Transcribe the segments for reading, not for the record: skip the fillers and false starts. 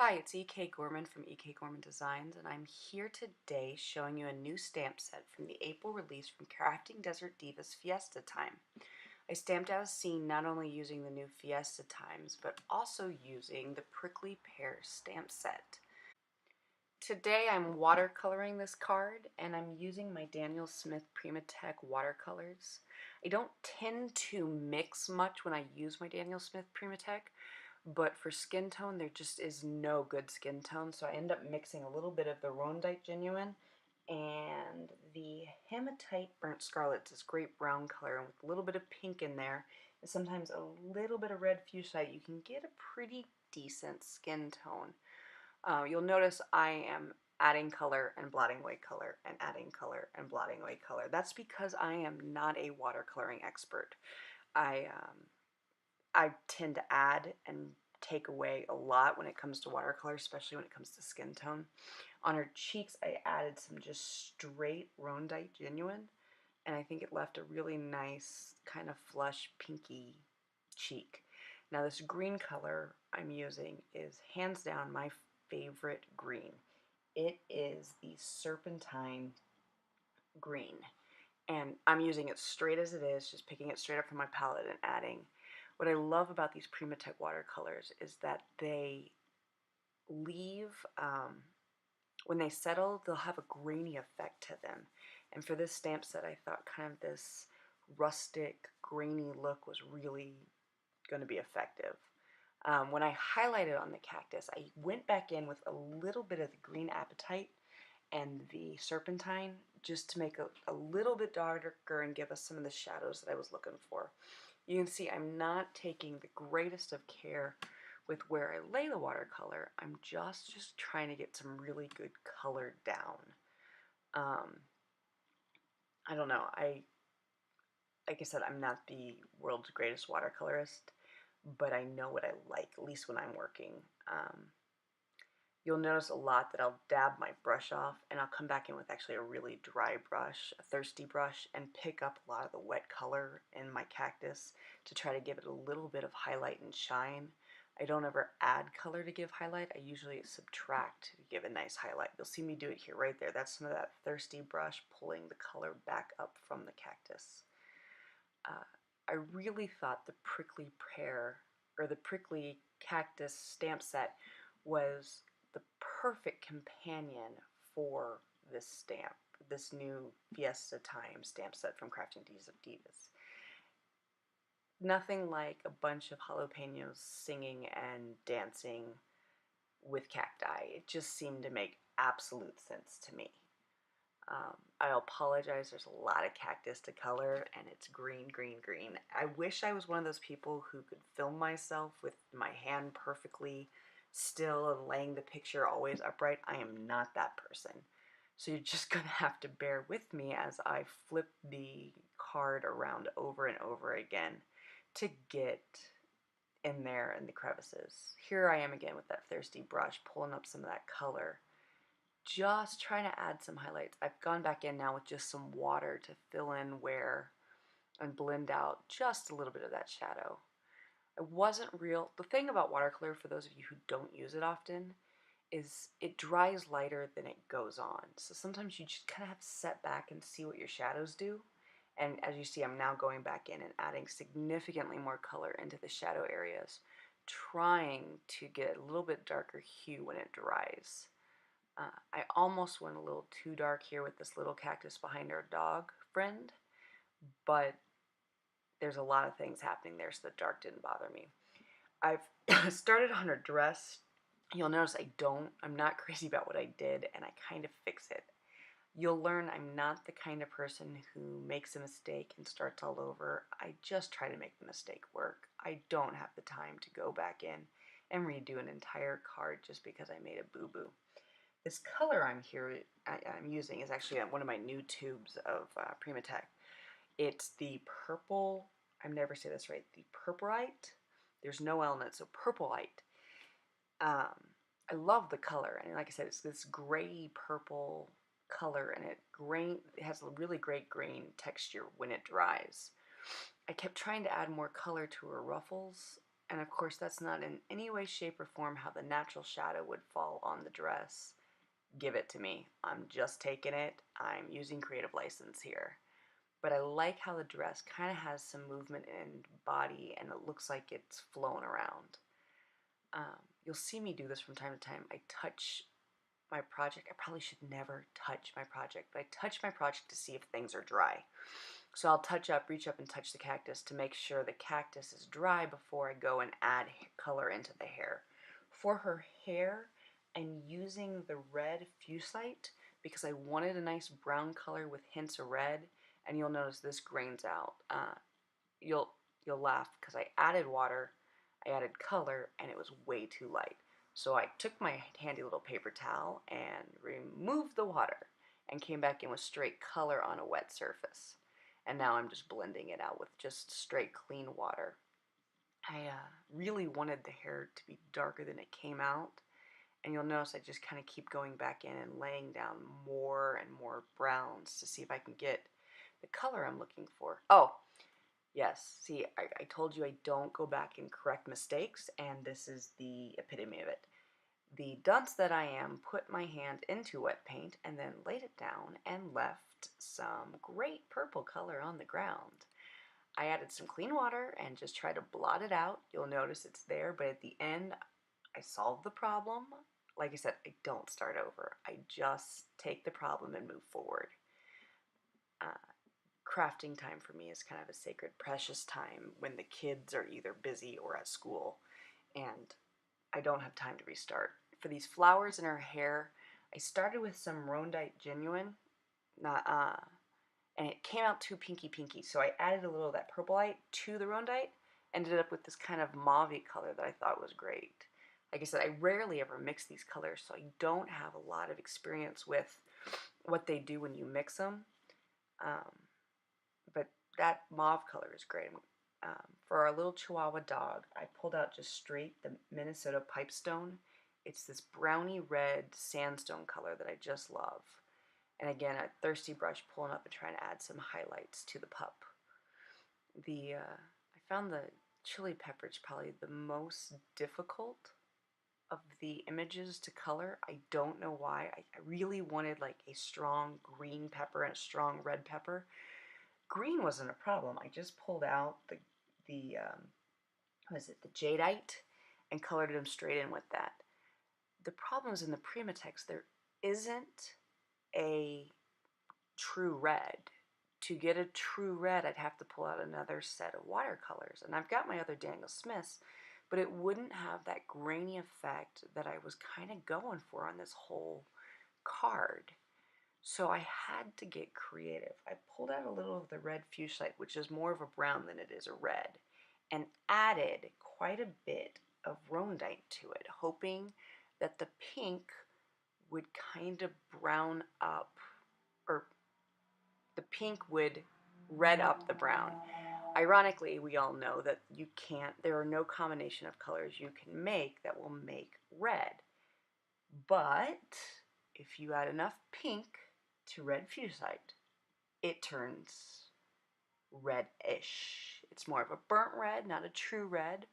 Hi, it's EK Gorman from EK Gorman Designs, and I'm here today showing you a new stamp set from the April release from Crafting Desert Divas Fiesta Time. I stamped out a scene not only using the new Fiesta Times, but also using the Prickly Pear stamp set. Today I'm watercoloring this card, and I'm using my Daniel Smith Primatech watercolors. I don't tend to mix much when I use my Daniel Smith Primatech, but for skin tone, there just is no good skin tone, so I end up mixing a little bit of the Rondite Genuine and the Hematite Burnt Scarlet, this great brown color, and with a little bit of pink in there, and sometimes a little bit of red fuchsite, you can get a pretty decent skin tone. You'll notice I am adding color and blotting away color and adding color and blotting away color. That's because I am not a watercoloring expert. I tend to add and take away a lot when it comes to watercolor, especially when it comes to skin tone. On her cheeks, I added some just straight Rondite Genuine, and I think it left a really nice kind of flush pinky cheek. Now this green color I'm using is hands down my favorite green. It is the Serpentine green, and I'm using it straight as it is, just picking it straight up from my palette and adding. What I love about these Primatech watercolors is that they leave, when they settle, they'll have a grainy effect to them. And for this stamp set, I thought kind of this rustic, grainy look was really going to be effective. When I highlighted on the cactus, I went back in with a little bit of the green apatite and the serpentine just to make a little bit darker and give us some of the shadows that I was looking for. You can see I'm not taking the greatest of care with where I lay the watercolor. I'm just trying to get some really good color down. I don't know. Like I said, I'm not the world's greatest watercolorist, but I know what I like, at least when I'm working. You'll notice a lot that I'll dab my brush off and I'll come back in with actually a really dry brush, a thirsty brush, and pick up a lot of the wet color in my cactus to try to give it a little bit of highlight and shine. I don't ever add color to give highlight. I usually subtract to give a nice highlight. You'll see me do it here right there. That's some of that thirsty brush pulling the color back up from the cactus. I really thought the prickly pear or the prickly cactus stamp set was the perfect companion for this stamp, this new Fiesta Time stamp set from Crafting Divas. Nothing like a bunch of jalapenos singing and dancing with cacti. It just seemed to make absolute sense to me. I apologize, there's a lot of cactus to color and it's green, green, green. I wish I was one of those people who could film myself with my hand perfectly still and laying the picture always upright. I am not that person. So you're just gonna have to bear with me as I flip the card around over and over again to get in there in the crevices. Here I am again with that thirsty brush pulling up some of that color, just trying to add some highlights. I've gone back in now with just some water to fill in where and blend out just a little bit of that shadow. It wasn't real. The thing about watercolor, for those of you who don't use it often, is it dries lighter than it goes on. So sometimes you just kind of have to set back and see what your shadows do. And as you see, I'm now going back in and adding significantly more color into the shadow areas, trying to get a little bit darker hue when it dries. I almost went a little too dark here with this little cactus behind our dog friend, but there's a lot of things happening there, so the dark didn't bother me. I've started on her dress. You'll notice I'm not crazy about what I did, and I kind of fix it. You'll learn I'm not the kind of person who makes a mistake and starts all over. I just try to make the mistake work. I don't have the time to go back in and redo an entire card just because I made a boo-boo. This color I'm using is actually one of my new tubes of Primatech. It's the purple, I never say this right, the purpurite. There's no L in it, so purpleite. I love the color, and like I said, it's this gray purple color, and it has a really great grain texture when it dries. I kept trying to add more color to her ruffles, And of course, that's not in any way, shape, or form how the natural shadow would fall on the dress. Give it to me. I'm just taking it. I'm using creative license here. But I like how the dress kind of has some movement in body and it looks like it's flowing around. You'll see me do this from time to time. I touch my project. I probably should never touch my project, but I touch my project to see if things are dry. So I'll reach up and touch the cactus to make sure the cactus is dry before I go and add color into the hair. For her hair, I'm using the red fuscite because I wanted a nice brown color with hints of red, and you'll notice this grains out. You'll laugh because I added water, I added color, and it was way too light. So I took my handy little paper towel and removed the water and came back in with straight color on a wet surface. And now I'm just blending it out with just straight clean water. I really wanted the hair to be darker than it came out, and you'll notice I just kind of keep going back in and laying down more and more browns to see if I can get the color I'm looking for. Oh, yes, see, I told you I don't go back and correct mistakes, and this is the epitome of it. The dunce that I am put my hand into wet paint and then laid it down and left some great purple color on the ground. I added some clean water and just tried to blot it out. You'll notice it's there, but at the end, I solved the problem. Like I said, I don't start over. I just take the problem and move forward. Crafting time for me is kind of a sacred, precious time when the kids are either busy or at school, and I don't have time to restart. For these flowers in her hair, I started with some Rondite Genuine, not and it came out too pinky, so I added a little of that purple-ite to the Rondite, ended up with this kind of mauve-y color that I thought was great. Like I said, I rarely ever mix these colors, so I don't have a lot of experience with what they do when you mix them. But that mauve color is great. For our little Chihuahua dog, I pulled out just straight the Minnesota Pipestone. It's this browny red sandstone color that I just love. And again, a thirsty brush pulling up and trying to add some highlights to the pup. I found the chili peppers probably the most difficult of the images to color. I don't know why. I really wanted like a strong green pepper and a strong red pepper. Green wasn't a problem. I just pulled out the the jadeite and colored them straight in with that. The problem is in the Primatex there isn't a true red. To get a true red, I'd have to pull out another set of watercolors, and I've got my other Daniel Smiths, but it wouldn't have that grainy effect that I was kind of going for on this whole card. So I had to get creative. I pulled out a little of the red fuscite, which is more of a brown than it is a red, and added quite a bit of Rondite to it, hoping that the pink would kind of brown up, or the pink would red up the brown. Ironically, we all know that there are no combination of colors you can make that will make red. But if you add enough pink to red fuscite, it turns reddish. It's more of a burnt red, not a true red.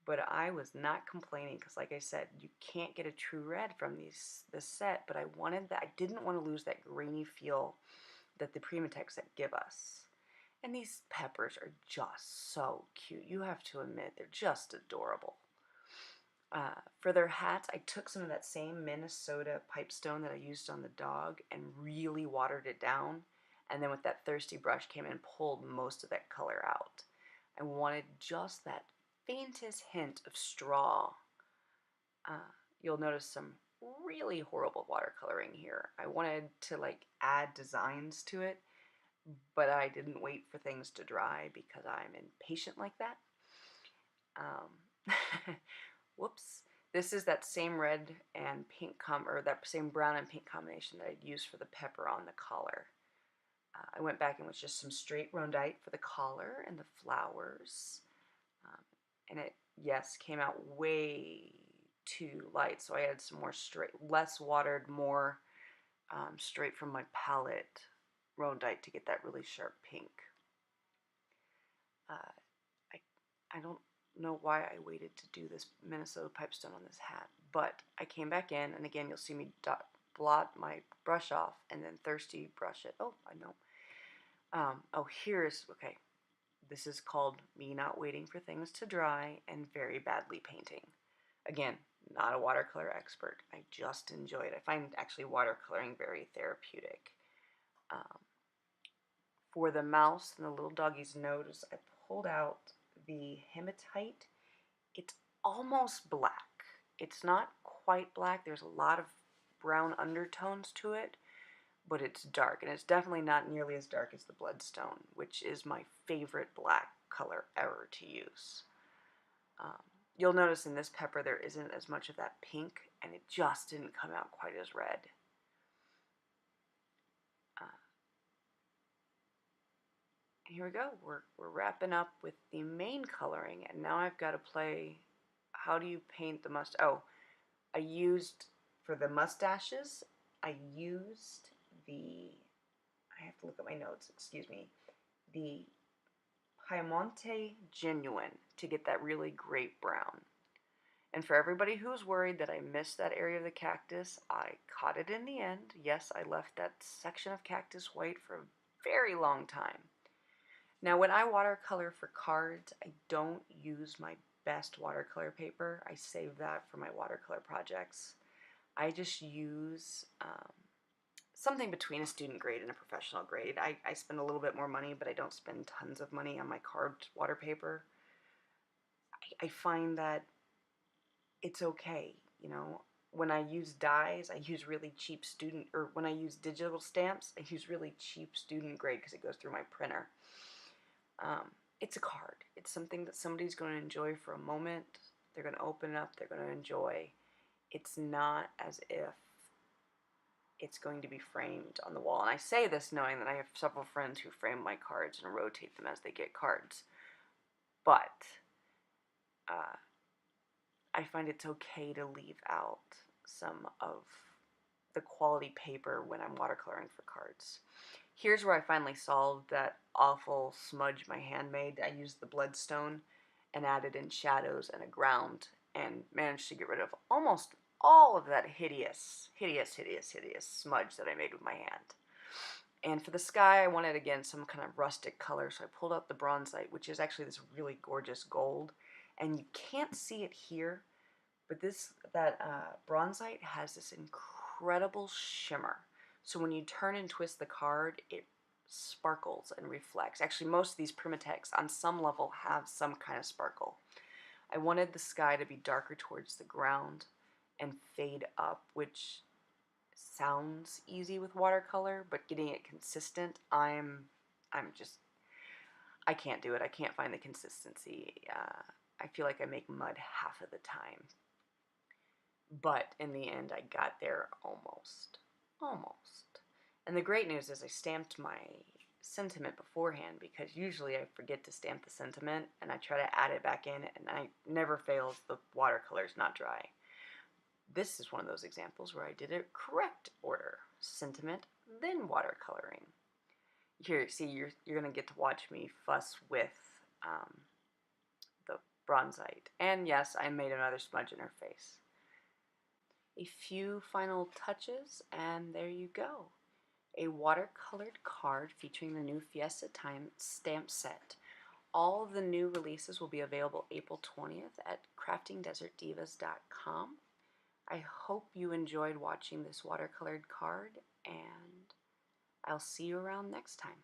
But I was not complaining because, like I said, you can't get a true red from this set. But I didn't want to lose that grainy feel that the Primatex set give us. And these peppers are just so cute. You have to admit, they're just adorable. For their hats, I took some of that same Minnesota Pipestone that I used on the dog and really watered it down. And then with that thirsty brush came in and pulled most of that color out. I wanted just that faintest hint of straw. You'll notice some really horrible watercoloring here. I wanted to add designs to it, but I didn't wait for things to dry because I'm impatient like that. Whoops. This is that same red and pink or that same brown and pink combination that I'd used for the pepper on the collar. I went back and was just some straight Rondite for the collar and the flowers. And it, yes, came out way too light, so I added some more straight, less watered, more straight from my palette Rondite to get that really sharp pink. I don't know why I waited to do this Minnesota pipestone on this hat, but I came back in, and again, you'll see me blot my brush off and then thirsty brush it. Oh, I know. Oh, okay. This is called me not waiting for things to dry and very badly painting. Again, not a watercolor expert. I just enjoy it. I find actually watercoloring very therapeutic. Um, for the mouse and the little doggy's nose, I pulled out the hematite. It's almost black. It's not quite black. There's a lot of brown undertones to it, but it's dark, and it's definitely not nearly as dark as the bloodstone, which is my favorite black color ever to use. You'll notice in this pepper there isn't as much of that pink, and it just didn't come out quite as red. Here we go. We're wrapping up with the main coloring, and now I've got to play. How do you paint the mustache? Oh, I used for the mustaches. I used the. I have to look at my notes. Excuse me. The Piemonte Genuine to get that really great brown. And for everybody who's worried that I missed that area of the cactus, I caught it in the end. Yes, I left that section of cactus white for a very long time. Now, when I watercolor for cards, I don't use my best watercolor paper. I save that for my watercolor projects. I just use something between a student grade and a professional grade. I spend a little bit more money, but I don't spend tons of money on my carved water paper. I find that it's okay, you know. When I use dyes, I use really cheap student, or when I use digital stamps, I use really cheap student grade because it goes through my printer. It's a card. It's something that somebody's going to enjoy for a moment. They're going to open it up. They're going to enjoy. It's not as if it's going to be framed on the wall. And I say this knowing that I have several friends who frame my cards and rotate them as they get cards. But I find it's okay to leave out some of the quality paper when I'm watercoloring for cards. Here's where I finally solved that awful smudge my hand made. I used the bloodstone and added in shadows and a ground and managed to get rid of almost all of that hideous smudge that I made with my hand. And for the sky, I wanted, again, some kind of rustic color, so I pulled out the bronzite, which is actually this really gorgeous gold. And you can't see it here, but bronzite has this incredible shimmer. So when you turn and twist the card, it sparkles and reflects. Actually, most of these Primatex on some level have some kind of sparkle. I wanted the sky to be darker towards the ground and fade up, which sounds easy with watercolor, but getting it consistent, I can't do it. I can't find the consistency. I feel like I make mud half of the time. But in the end, I got there almost. And the great news is I stamped my sentiment beforehand, because usually I forget to stamp the sentiment and I try to add it back in, and I never fails, the watercolor's not dry. This is one of those examples where I did it correct order: sentiment, then watercoloring. Here, see, you're gonna get to watch me fuss with the bronzite. And yes, I made another smudge in her face. A few final touches, and there you go. A watercolored card featuring the new Fiesta Time stamp set. All of the new releases will be available April 20th at craftingdesertdivas.com. I hope you enjoyed watching this watercolored card, and I'll see you around next time.